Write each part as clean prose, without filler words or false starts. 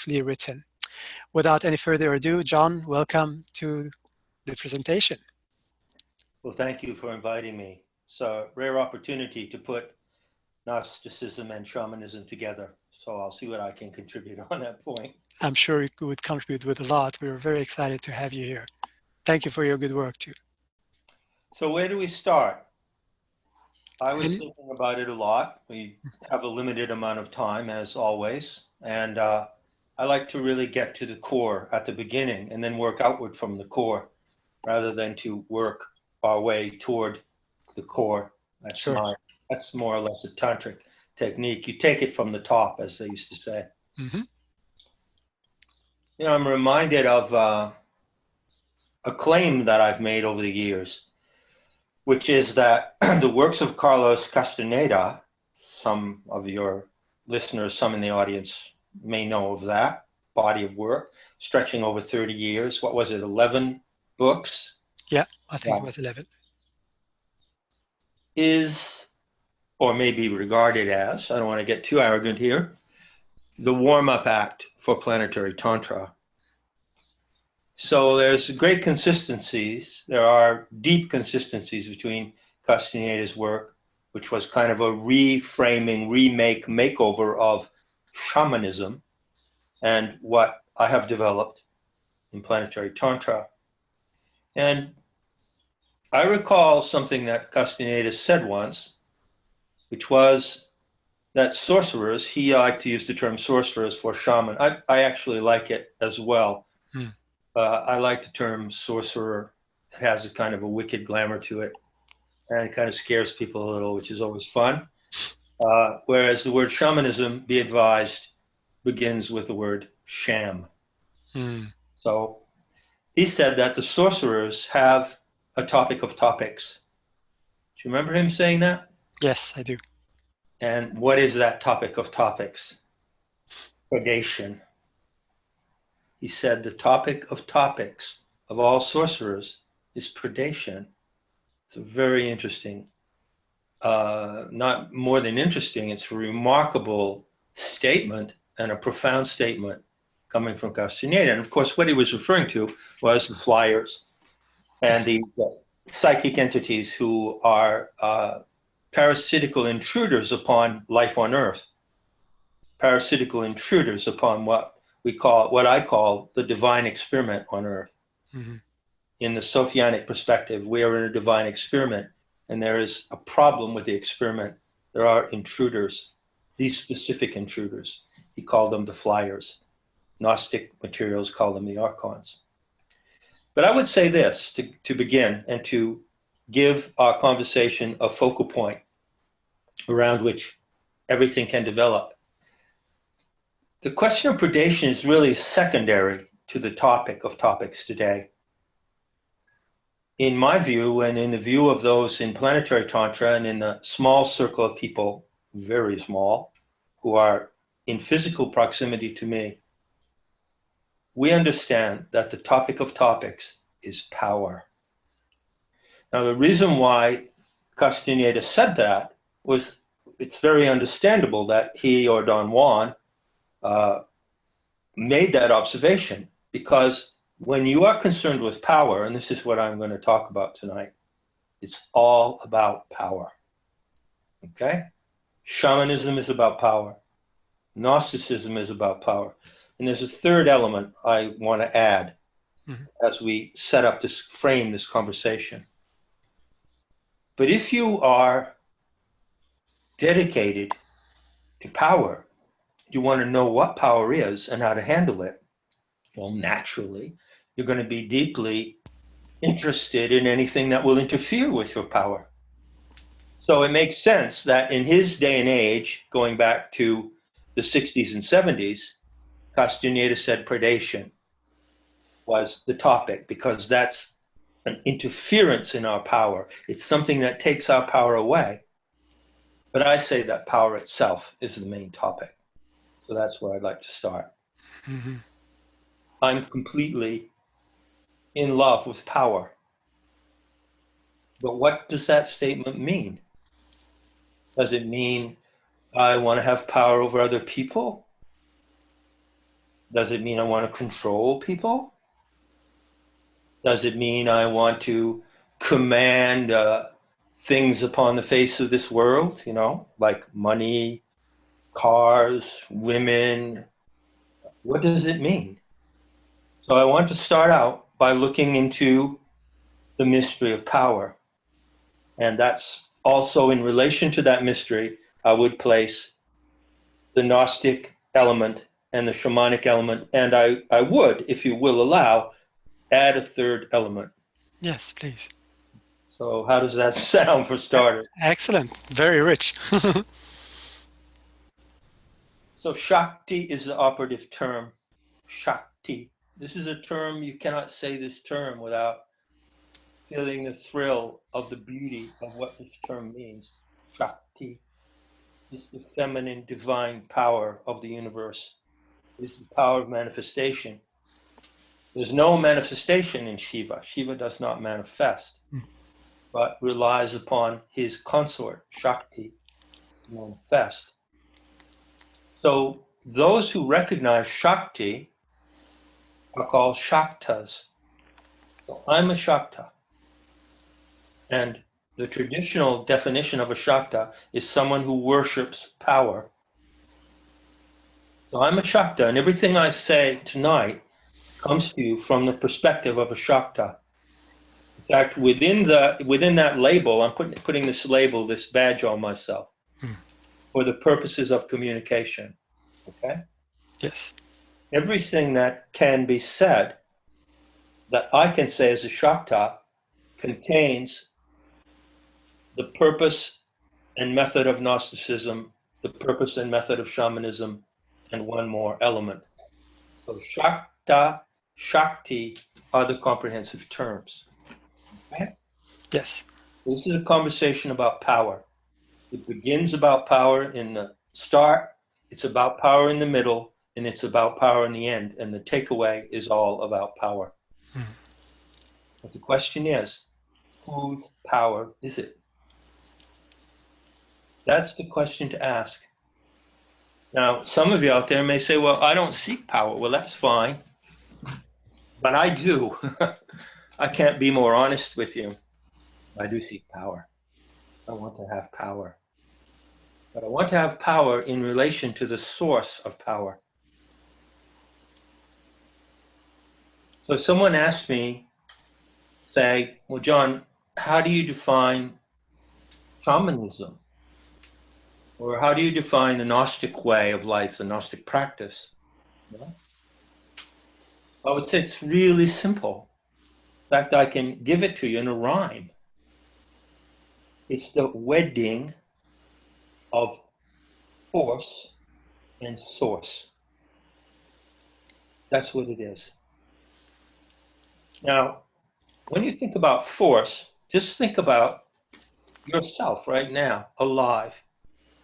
beautifully written. Without any further ado, John, welcome to the presentation. Well, thank you for inviting me. It's a rare opportunity to put Gnosticism and shamanism together. So I'll see what I can contribute on that point. I'm sure you would contribute with a lot. We were very excited to have you here. Thank you for your good work too. So where do we start? I was thinking about it a lot. We have a limited amount of time, as always. And I like to really get to the core at the beginning and then work outward from the core rather than to work our way toward the core. That's Sure. That's more or less a tantric technique. You take it from the top, as they used to say. Mm-hmm. You know, I'm reminded of a claim that I've made over the years, which is that the works of Carlos Castaneda, some of your listeners, some in the audience may know of that body of work, stretching over 30 years. What was it, 11 books? Yeah, I think it was 11. Is, or maybe regarded as, I don't want to get too arrogant here, the warm-up act for planetary Tantra. So there's great consistencies. There are deep consistencies between Castaneda's work, which was kind of a reframing, remake, makeover of shamanism, and what I have developed in planetary Tantra. And I recall something that Castaneda said once, which was that sorcerers, he liked to use the term sorcerers for shaman. I actually like it as well. I like the term sorcerer. It has a kind of a wicked glamour to it, and it kind of scares people a little, which is always fun. Whereas the word shamanism, be advised, begins with the word sham. So he said that the sorcerers have a topic of topics. Do you remember him saying that? Yes, I do. And what is that topic of topics? Predation. He said the topic of topics of all sorcerers is predation. It's a very interesting, not more than interesting, it's a remarkable statement and a profound statement coming from Castaneda. And of course, what he was referring to was the flyers and the psychic entities who are parasitical intruders upon life on Earth, parasitical intruders upon what I call the divine experiment on Earth. In the Sophianic perspective, we are in a divine experiment, and there is a problem with the experiment. There are intruders, these specific intruders. He called them the flyers. Gnostic materials call them the archons. But I would say this to begin and to give our conversation a focal point around which everything can develop. The question of predation is really secondary to the topic of topics today. In my view, and in the view of those in planetary Tantra and in the small circle of people, very small, who are in physical proximity to me, we understand that the topic of topics is power. Now, the reason why Castaneda said that was, it's very understandable that he or Don Juan made that observation, because when you are concerned with power, and this is what I'm going to talk about tonight, it's all about power. Okay? Shamanism is about power. Gnosticism is about power. And there's a third element I want to add as we set up this, frame this conversation. But if you are dedicated to power, you want to know what power is and how to handle it, well, naturally, you're going to be deeply interested in anything that will interfere with your power. So it makes sense that in his day and age, going back to the 60s and 70s, Castaneda said predation was the topic, because that's an interference in our power. It's something that takes our power away. But I say that power itself is the main topic. So that's where I'd like to start. I'm completely in love with power. But what does that statement mean? Does it mean I want to have power over other people? Does it mean I want to control people? Does it mean I want to command things upon the face of this world, like money, cars, women? What does it mean? So I want to start out by looking into the mystery of power. And that's also in relation to that mystery, I would place the Gnostic element and the shamanic element. And I would, if you will allow, add a third element. Yes, please. So how does that sound for starters? Excellent. Very rich. So Shakti is the operative term. Shakti. This is a term, you cannot say this term without feeling the thrill of the beauty of what this term means. Shakti is the feminine divine power of the universe. It is the power of manifestation. There's no manifestation in Shiva. Shiva does not manifest, but relies upon his consort, Shakti, to manifest. So those who recognize Shakti are called Shaktas. So I'm a Shakta. And the traditional definition of a Shakta is someone who worships power. So I'm a Shakta, and everything I say tonight comes to you from the perspective of a Shakta. In fact, within that label, I'm putting this label, this badge on myself for the purposes of communication. Okay? Yes. Everything that can be said, that I can say as a Shakta, contains the purpose and method of Gnosticism, the purpose and method of shamanism, and one more element. So Shakta, Shakti are the comprehensive terms. Okay? Yes. This is a conversation about power. It begins about power in the start, it's about power in the middle, and it's about power in the end. And the takeaway is all about power. But the question is, whose power is it? That's the question to ask. Now, some of you out there may say, well, I don't seek power. Well, that's fine. But I do. I can't be more honest with you. I do seek power. I want to have power. But I want to have power in relation to the source of power. So if someone asked me, say, well, John, how do you define shamanism? Or how do you define the Gnostic way of life, the Gnostic practice? I would say it's really simple. In fact, I can give it to you in a rhyme. It's the wedding of force and source. That's what it is. Now, when you think about force, just think about yourself right now, alive.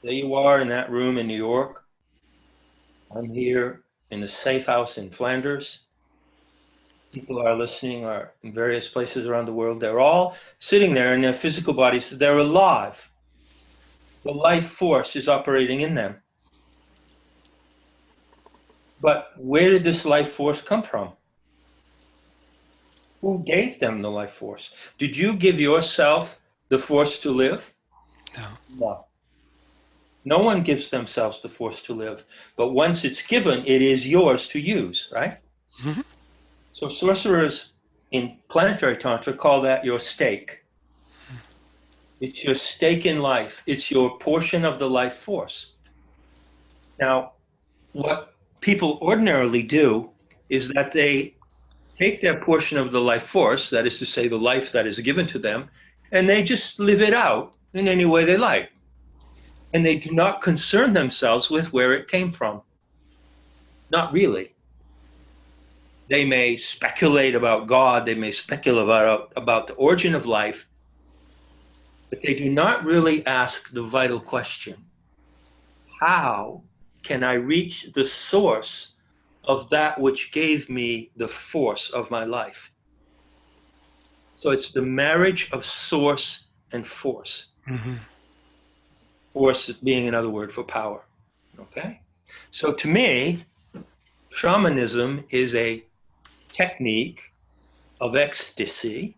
There you are in that room in New York. I'm here in the safe house in Flanders. People are listening are in various places around the world. They're all sitting there in their physical bodies. They're alive. The life force is operating in them. But where did this life force come from? Who gave them the life force? Did you give yourself the force to live? No. No. No one gives themselves the force to live. But once it's given, it is yours to use, right? Mm-hmm. So sorcerers in planetary tantra call that your stake. It's your stake in life. It's your portion of the life force. Now, what people ordinarily do is that they take their portion of the life force, that is to say, the life that is given to them, and they just live it out in any way they like. And they do not concern themselves with where it came from. Not really. They may speculate about God, they may speculate about the origin of life, but they do not really ask the vital question: how can I reach the source of that which gave me the force of my life? So it's the marriage of source and force. Mm-hmm. Force being another word for power. Okay? So to me, shamanism is a technique of ecstasy,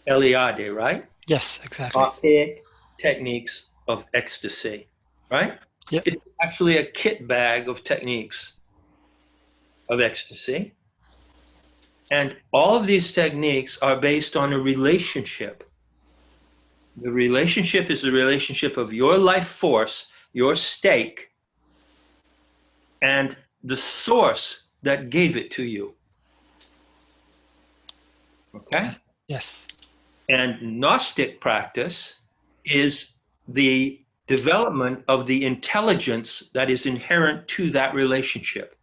Eliade, right? Yes, exactly. Archaic techniques of ecstasy, right? Yep. It's actually a kit bag of techniques of ecstasy. And all of these techniques are based on a relationship. The relationship is the relationship of your life force, your stake, and the source that gave it to you. Okay? Yes. Yes. And Gnostic practice is the development of the intelligence that is inherent to that relationship.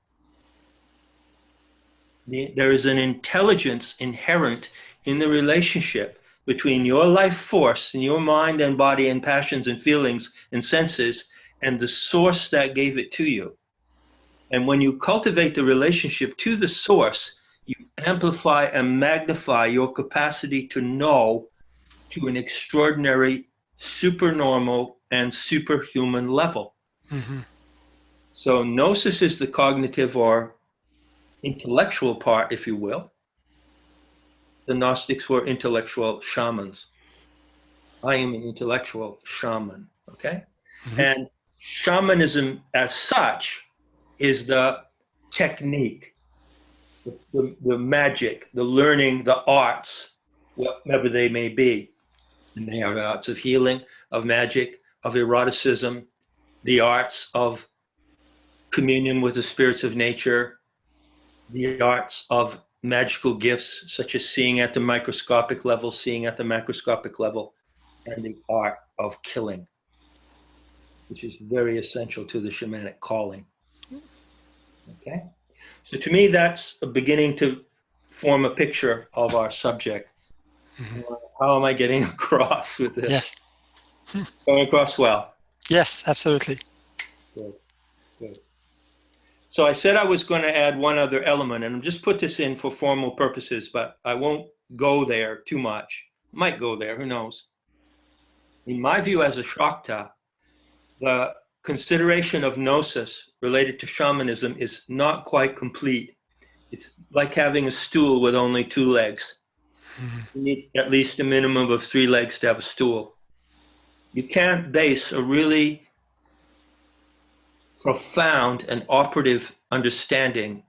There is an intelligence inherent in the relationship between your life force and your mind and body and passions and feelings and senses and the source that gave it to you. And when you cultivate the relationship to the source, you amplify and magnify your capacity to know to an extraordinary, supernormal, and superhuman level. Mm-hmm. So Gnosis is the cognitive or intellectual part, if you will. The Gnostics were intellectual shamans. I am an intellectual shaman, okay? Mm-hmm. And shamanism as such is the technique, the magic, the learning, the arts, whatever they may be. And they are the arts of healing, of magic, of eroticism, the arts of communion with the spirits of nature, the arts of magical gifts, such as seeing at the microscopic level, seeing at the macroscopic level, and the art of killing, which is very essential to the shamanic calling. Okay? So to me, that's a beginning to form a picture of our subject. Mm-hmm. How am I getting across with this? Yes. Going across well. Yes, absolutely. Good, good. So I said I was going to add one other element, and I'll just put this in for formal purposes, but I won't go there too much. Might go there, who knows? In my view as a Shakta, the consideration of Gnosis related to shamanism is not quite complete. It's like having a stool with only two legs. Mm-hmm. You need at least a minimum of 3 legs to have a stool. You can't base a really profound and operative understanding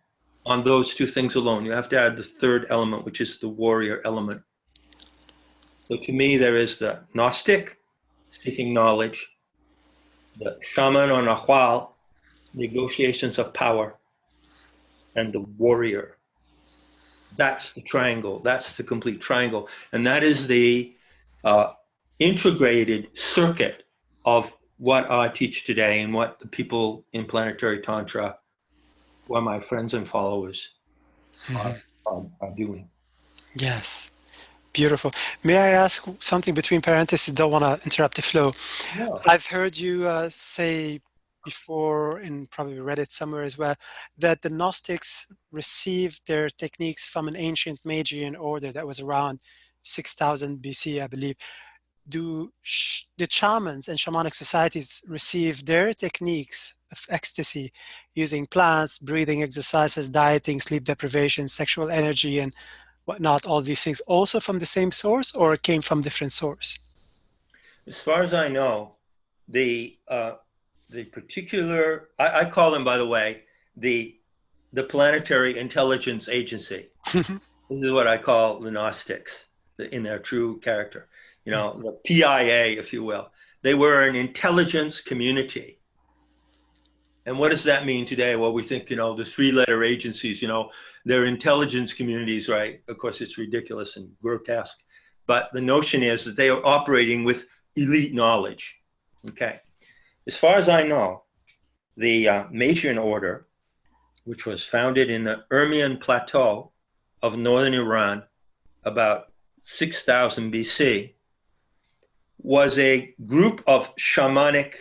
on those two things alone. You have to add the third element, which is the warrior element. So to me, there is the Gnostic, seeking knowledge, the shaman or Nahual, negotiations of power, and the warrior. That's the triangle. That's the complete triangle. And that is the integrated circuit of what I teach today and what the people in Planetary Tantra, who are my friends and followers, Mm-hmm. are doing. Yes. Beautiful. May I ask something between parentheses? Don't want to interrupt the flow. No. I've heard you say before, and probably read it somewhere as well, that the Gnostics received their techniques from an ancient Magian order that was around 6000 BC, I believe. Did shamans and shamanic societies receive their techniques of ecstasy using plants, breathing exercises, dieting, sleep deprivation, sexual energy, and whatnot, all these things, also from the same source, or it came from different source? As far as I know, the particular, I call them, by the way, the Planetary Intelligence Agency. This is what I call the Gnostics in their true character. You know, the PIA, if you will. They were an intelligence community. And what does that mean today? Well, we think, you know, the 3-letter agencies, you know, they're intelligence communities, right? Of course, it's ridiculous and grotesque. But the notion is that they are operating with elite knowledge. Okay. As far as I know, the Magian Order, which was founded in the Urmian Plateau of northern Iran about 6000 BC, was a group of shamanic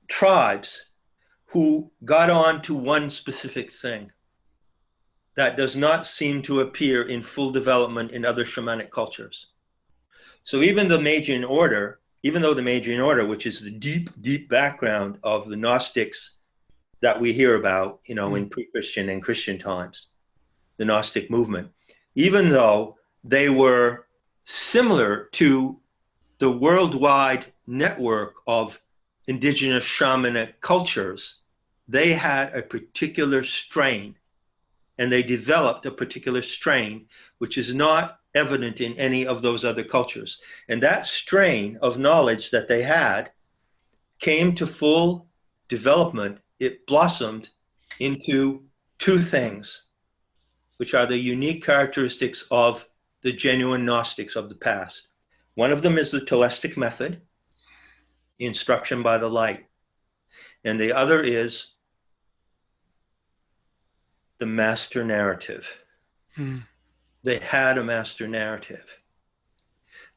tribes who got on to one specific thing that does not seem to appear in full development in other shamanic cultures. So even the Magian Order, even though the Magian Order, which is the deep, deep background of the Gnostics that we hear about, in pre-Christian and Christian times, the Gnostic movement, even though they were similar to the worldwide network of indigenous shamanic cultures, they had a particular strain, and they developed a particular strain which is not evident in any of those other cultures. And that strain of knowledge that they had came to full development. It blossomed into two things, which are the unique characteristics of the genuine Gnostics of the past. One of them is the telestic method, instruction by the light. And the other is the master narrative. They had a master narrative.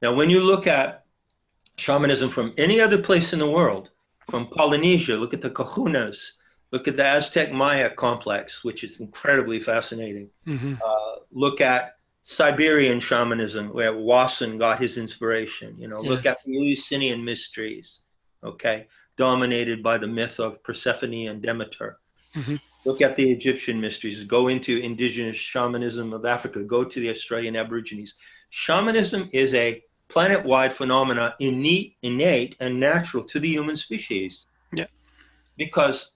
Now, when you look at shamanism from any other place in the world, from Polynesia, look at the kahunas, look at the Aztec Maya complex, which is incredibly fascinating. Look at Siberian shamanism, where Wasson got his inspiration. Look at the Eleusinian mysteries, dominated by the myth of Persephone and Demeter. Look at the Egyptian mysteries. Go into indigenous shamanism of Africa. Go to the Australian Aborigines. Shamanism is a planet-wide phenomena, innate and natural to the human species. Yeah. Because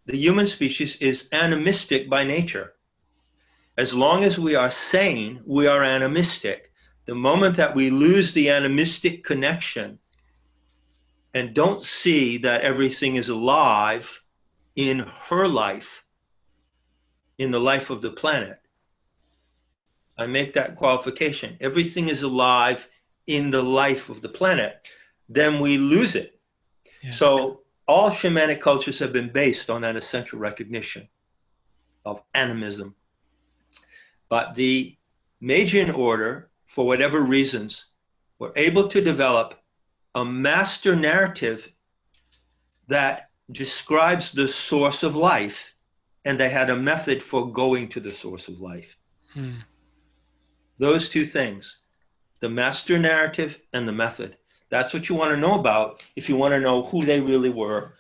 the human species is animistic by nature. As long as we are sane, we are animistic. The moment that we lose the animistic connection and don't see that everything is alive in her life, in the life of the planet, I make that qualification. Everything is alive in the life of the planet, then we lose it. Yeah. So all shamanic cultures have been based on that essential recognition of animism. But the Magian Order, for whatever reasons, were able to develop a master narrative that describes the source of life, and they had a method for going to the source of life. Those two things, the master narrative and the method. That's what you want to know about if you want to know who they really were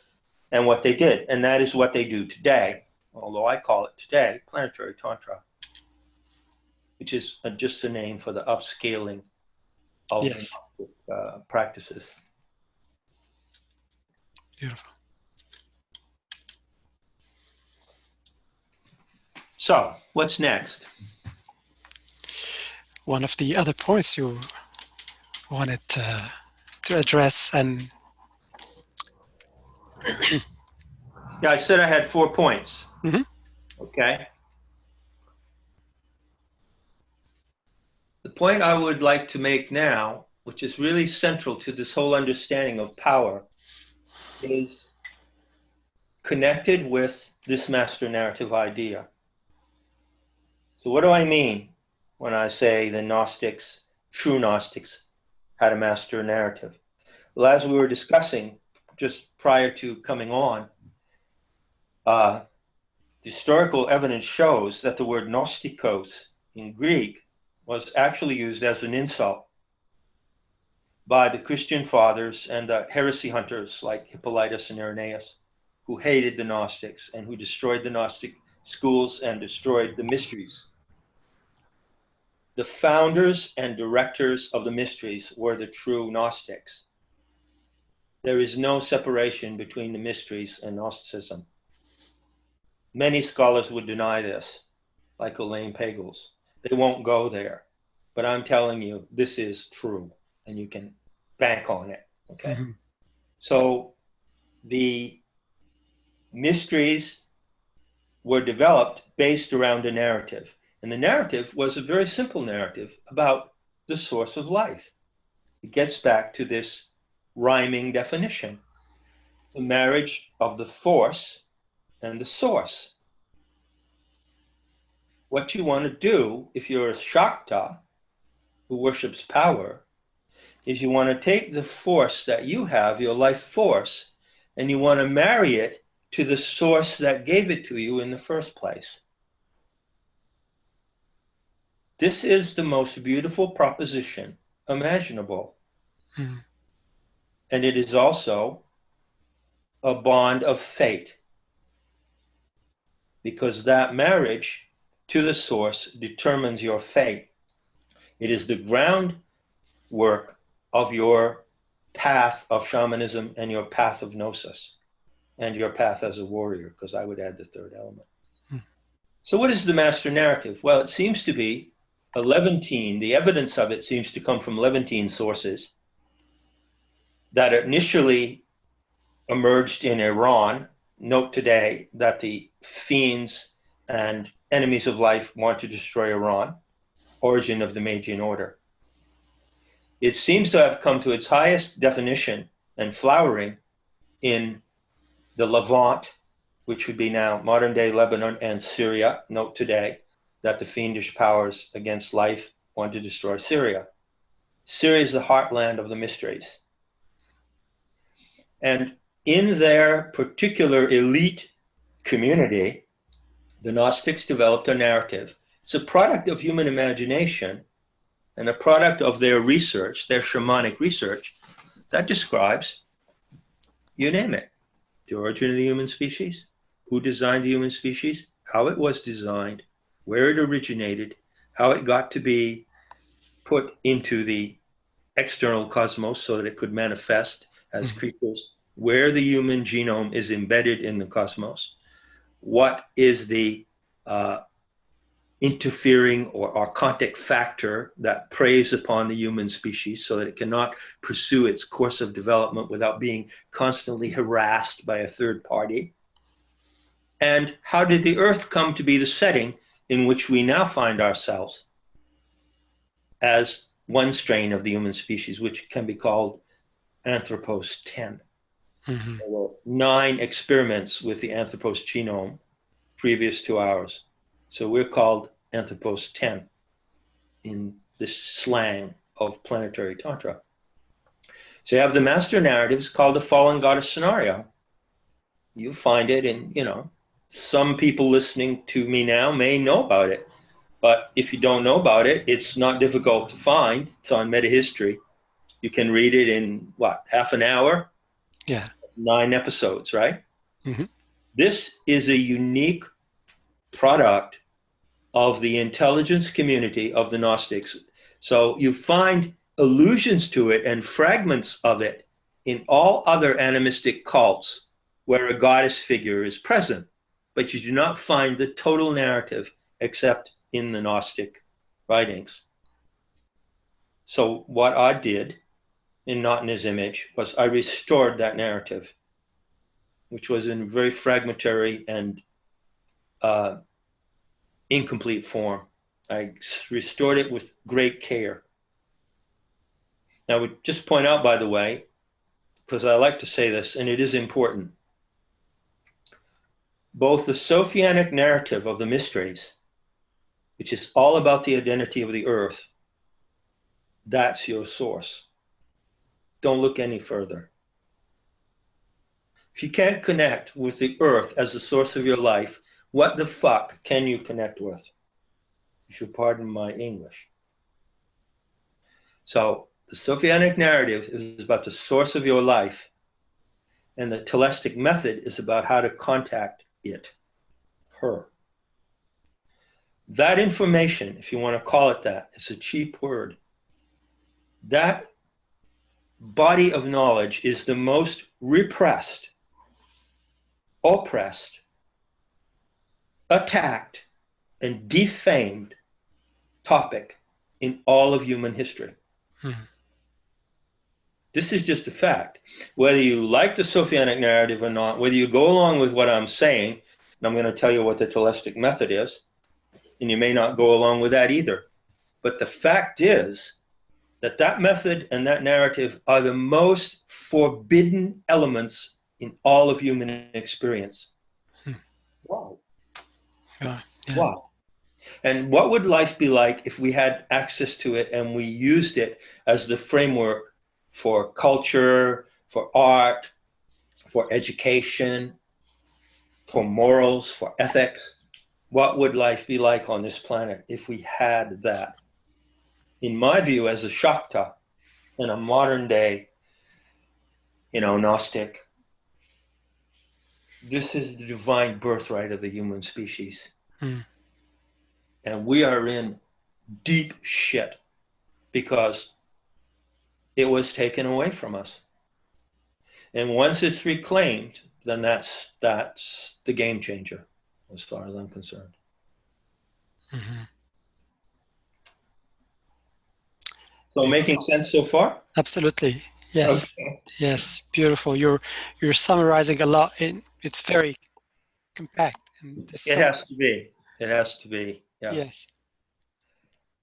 and what they did. And that is what they do today, although I call it today planetary Tantra, which is just a name for the upscaling of practices. Beautiful. So, what's next? One of the other points you wanted to address, and yeah, I said I had 4 points. Okay. The point I would like to make now, which is really central to this whole understanding of power, is connected with this master narrative idea. So what do I mean when I say the Gnostics, true Gnostics, had a master narrative? Well, as we were discussing just prior to coming on, historical evidence shows that the word Gnostikos in Greek was actually used as an insult by the Christian fathers and the heresy hunters like Hippolytus and Irenaeus, who hated the Gnostics and who destroyed the Gnostic schools and destroyed the mysteries. The founders and directors of the mysteries were the true Gnostics. There is no separation between the mysteries and Gnosticism. Many scholars would deny this, like Elaine Pagels. They won't go there. But I'm telling you, this is true, and you can bank on it, okay? So the mysteries were developed based around a narrative. And the narrative was a very simple narrative about the source of life. It gets back to this rhyming definition, the marriage of the force and the source. What you want to do, if you're a Shakta who worships power, is you want to take the force that you have, your life force, and you want to marry it to the source that gave it to you in the first place. This is the most beautiful proposition imaginable. And it is also a bond of fate. because that marriage to the source determines your fate. It is the groundwork of your path of shamanism and your path of gnosis and your path as a warrior, because I would add the third element. So what is the master narrative? Well, it seems to be a Levantine. The evidence of it seems to come from Levantine sources that initially emerged in Iran. Note today that the fiends and enemies of life want to destroy Iran, origin of the Magian Order. It seems to have come to its highest definition and flowering in the Levant, which would be now modern-day Lebanon and Syria. Note today that the fiendish powers against life want to destroy Syria. Syria is the heartland of the mysteries. And in their particular elite community, the Gnostics developed a narrative. It's a product of human imagination and a product of their research, their shamanic research, that describes, you name it, the origin of the human species, who designed the human species, how it was designed, where it originated, how it got to be put into the external cosmos so that it could manifest as creatures, where the human genome is embedded in the cosmos, what is the interfering or archontic factor that preys upon the human species so that it cannot pursue its course of development without being constantly harassed by a third party. And how did the earth come to be the setting in which we now find ourselves as one strain of the human species, which can be called Anthropos 10. Mm-hmm. There were 9 experiments with the Anthropos genome previous to ours. So we're called Anthropos 10 in this slang of planetary Tantra. So you have the master narratives called the fallen goddess scenario. You find it in, some people listening to me now may know about it. But if you don't know about it, it's not difficult to find. It's on Metahistory. You can read it in, half an hour? Yeah. 9 episodes, right? Mm-hmm. This is a unique product of the intelligence community of the Gnostics. So you find allusions to it and fragments of it in all other animistic cults where a goddess figure is present, but you do not find the total narrative except in the Gnostic writings. So what I did in Not in His Image was I restored that narrative, which was in very fragmentary and incomplete form. I restored it with great care. Now, I would just point out, by the way, because I like to say this, and it is important, both the Sophianic narrative of the mysteries, which is all about the identity of the earth, that's your source. Don't look any further. If you can't connect with the earth as the source of your life, what the fuck can you connect with? You should pardon my English. So the Sophianic narrative is about the source of your life, and the Telestic method is about how to contact it, her. That information, if you want to call it that, it's a cheap word. That body of knowledge is the most repressed, oppressed, attacked, and defamed topic in all of human history. This is just a fact. Whether you like the Sophianic narrative or not, whether you go along with what I'm saying, and I'm going to tell you what the Telestic method is, and you may not go along with that either. But the fact is that that method and that narrative are the most forbidden elements in all of human experience. Wow. Yeah. Wow. And what would life be like if we had access to it and we used it as the framework for culture, for art, for education, for morals, for ethics? What would life be like on this planet if we had that? In my view, as a Shakti in a modern day, Gnostic, This is the divine birthright of the human species. Mm. And we are in deep shit because it was taken away from us. And once it's reclaimed, then that's the game changer, as far as I'm concerned. Mm-hmm. So making sense so far? Absolutely. Yes. Okay. Yes. Beautiful. You're summarizing a lot in it's very compact and there's It so has to be. It has to be. Yeah. yes.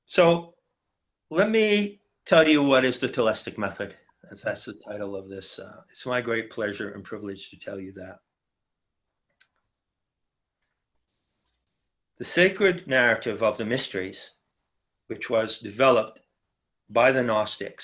So let me tell you what is the Telestic method. That's the title of this. It's my great pleasure and privilege to tell you that. The sacred narrative of the mysteries, which was developed by the Gnostics